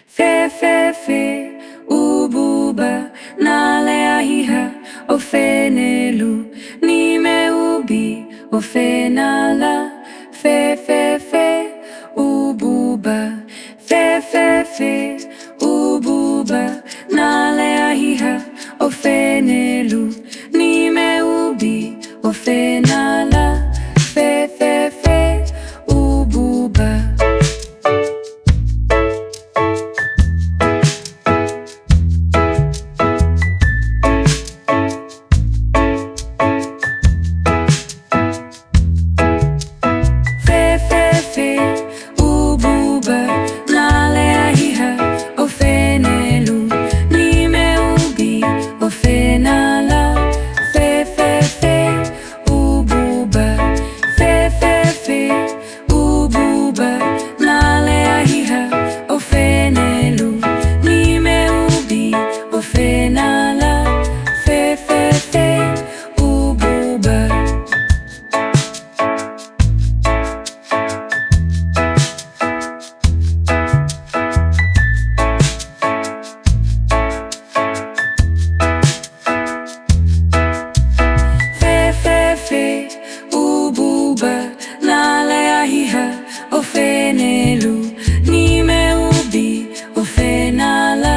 Fe fe fe ububa nale ahiha ofenelu nime ubi ofenala fe fe fe ububa fe fe fe ububa nale ahiha ofenelu nime ubi ofenala fe fe fe ububa. Ofenelu nime ubi ofenala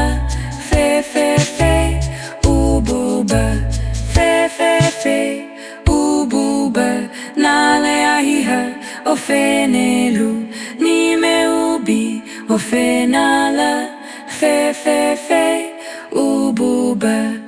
fe fe fe ububa fe fe fe ububa nale ahiha ofenelu nime ubi ofenala fe fe fe ububa.